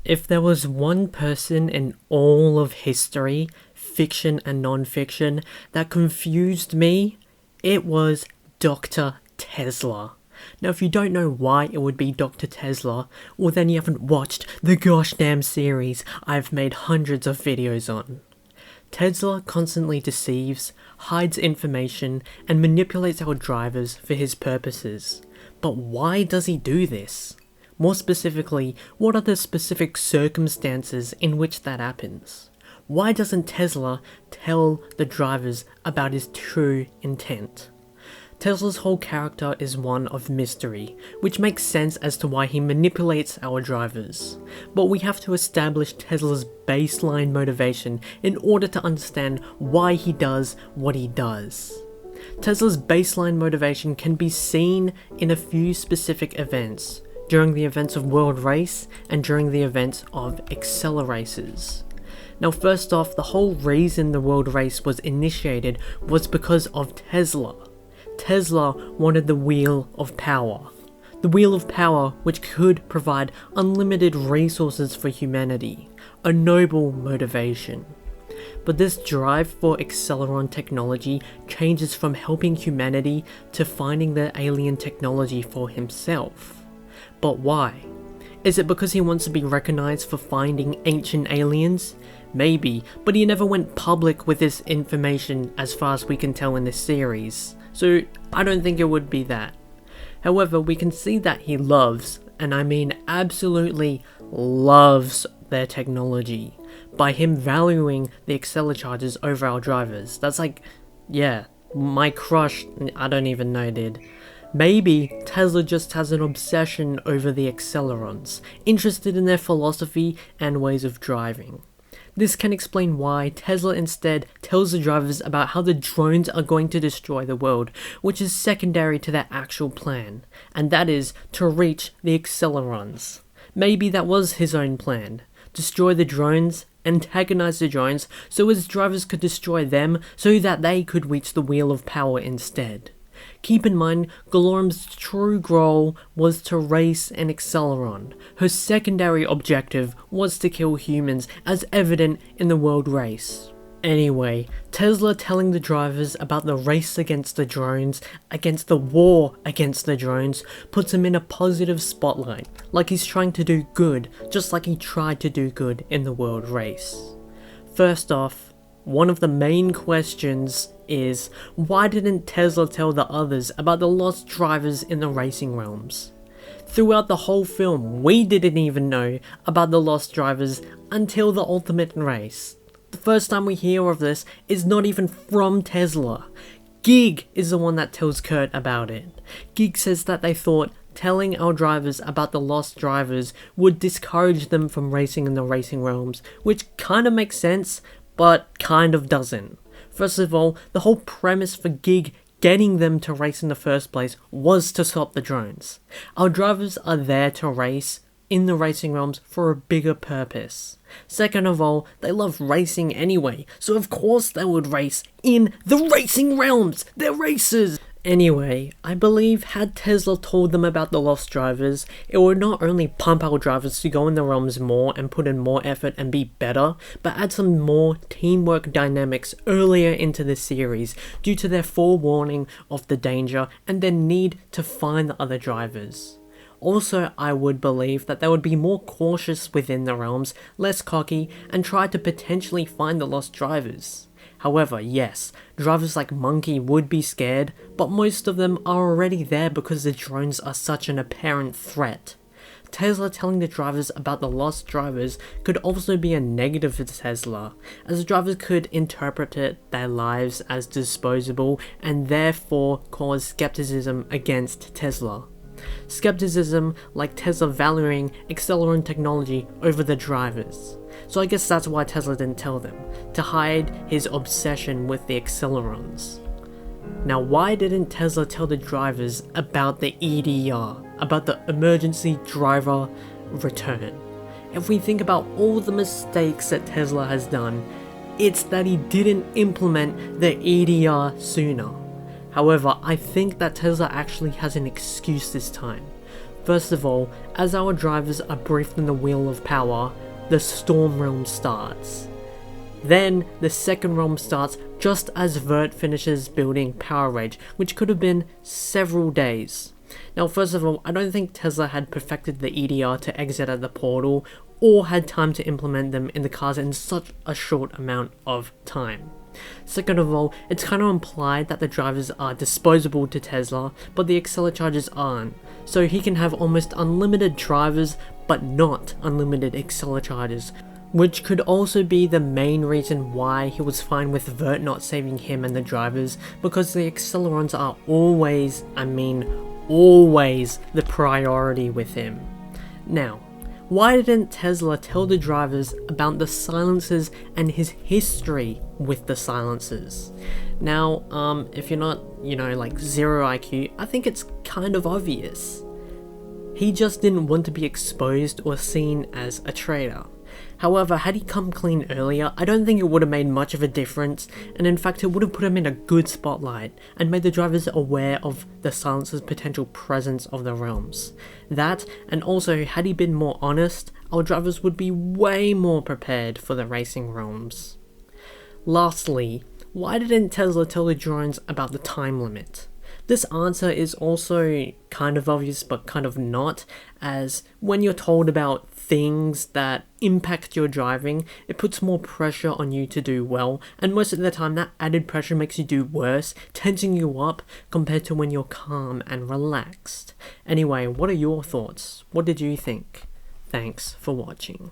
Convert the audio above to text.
If there was one person in all of history, fiction and non-fiction, that confused me, it was Dr. Tezla. Now if you don't know why it would be Dr. Tezla, well then you haven't watched the gosh damn series I've made hundreds of videos on. Tezla constantly deceives, hides information, and manipulates our drivers for his purposes. But why does he do this? More specifically, what are the specific circumstances in which that happens? Why doesn't Tezla tell the drivers about his true intent? Tezla's whole character is one of mystery, which makes sense as to why he manipulates our drivers. But we have to establish Tezla's baseline motivation in order to understand why he does what he does. Tezla's baseline motivation can be seen in a few specific events, during the events of World Race and during the events of AcceleRacers. Now first off, the whole reason the World Race was initiated was because of Tezla. Tezla wanted the Wheel of Power. The Wheel of Power which could provide unlimited resources for humanity, a noble motivation. But this drive for Acceleron technology changes from helping humanity to finding the alien technology for himself. But why? Is it because he wants to be recognized for finding ancient aliens? Maybe, but he never went public with this information as far as we can tell in this series, so I don't think it would be that. However, we can see that he loves, and I mean absolutely loves, their technology, by him valuing the AcceleRacers over our drivers. That's like, yeah, my crush, I don't even know, dude. Maybe Tezla just has an obsession over the Accelerons, interested in their philosophy and ways of driving. This can explain why Tezla instead tells the drivers about how the drones are going to destroy the world, which is secondary to their actual plan, and that is to reach the Accelerons. Maybe that was his own plan. Destroy the drones, antagonize the drones, so his drivers could destroy them so that they could reach the Wheel of Power instead. Keep in mind, Galorum's true goal was to race an Acceleron. Her secondary objective was to kill humans, as evident in the world race. Anyway, Tezla telling the drivers about the race against the drones, against the war against the drones, puts him in a positive spotlight, like he's trying to do good, just like he tried to do good in the world race. First off, one of the main questions is, why didn't Tezla tell the others about the lost drivers in the racing realms? Throughout the whole film, we didn't even know about the lost drivers until the ultimate race. The first time we hear of this is not even from Tezla. Gig is the one that tells Kurt about it. Gig says that they thought telling our drivers about the lost drivers would discourage them from racing in the racing realms, which kinda makes sense, but kind of doesn't. First of all, the whole premise for Gig getting them to race in the first place was to stop the drones. Our drivers are there to race in the racing realms for a bigger purpose. Second of all, they love racing anyway, so of course they would race in the racing realms! They're racers! Anyway, I believe had Tezla told them about the lost drivers, it would not only pump our drivers to go in the realms more and put in more effort and be better, but add some more teamwork dynamics earlier into the series due to their forewarning of the danger and their need to find the other drivers. Also, I would believe that they would be more cautious within the realms, less cocky, and try to potentially find the lost drivers. However, yes, drivers like Monkey would be scared, but most of them are already there because the drones are such an apparent threat. Tezla telling the drivers about the lost drivers could also be a negative for Tezla, as the drivers could interpret their lives as disposable and therefore cause skepticism against Tezla. Skepticism like Tezla valuing Acceleron technology over the drivers. So I guess that's why Tezla didn't tell them, to hide his obsession with the Accelerons. Now why didn't Tezla tell the drivers about the EDR, about the Emergency Driver Return? If we think about all the mistakes that Tezla has done, it's that he didn't implement the EDR sooner. However, I think that Tezla actually has an excuse this time. First of all, as our drivers are briefed in the Wheel of Power, the Storm Realm starts. Then, the second realm starts just as Vert finishes building Power Rage, which could have been several days. Now, first of all, I don't think Tezla had perfected the EDR to exit at the portal, or had time to implement them in the cars in such a short amount of time. Second of all, it's kind of implied that the drivers are disposable to Tezla, but the AcceleRacers aren't, so he can have almost unlimited drivers, but not unlimited AcceleRacers, which could also be the main reason why he was fine with Vert not saving him and the drivers, because the Accelerons are always, always the priority with him. Now, why didn't Tezla tell the drivers about the silencers and his history with the silencers? Now, if you're not, like 0 IQ, I think it's kind of obvious. He just didn't want to be exposed or seen as a traitor. However, had he come clean earlier, I don't think it would have made much of a difference, and in fact it would have put him in a good spotlight, and made the drivers aware of the silencer's potential presence of the realms. That, and also had he been more honest, our drivers would be way more prepared for the racing realms. Lastly, why didn't Tezla tell the drones about the time limit? This answer is also kind of obvious but kind of not, as when you're told about things that impact your driving, it puts more pressure on you to do well, and most of the time that added pressure makes you do worse, tensing you up compared to when you're calm and relaxed. Anyway, what are your thoughts? What did you think? Thanks for watching.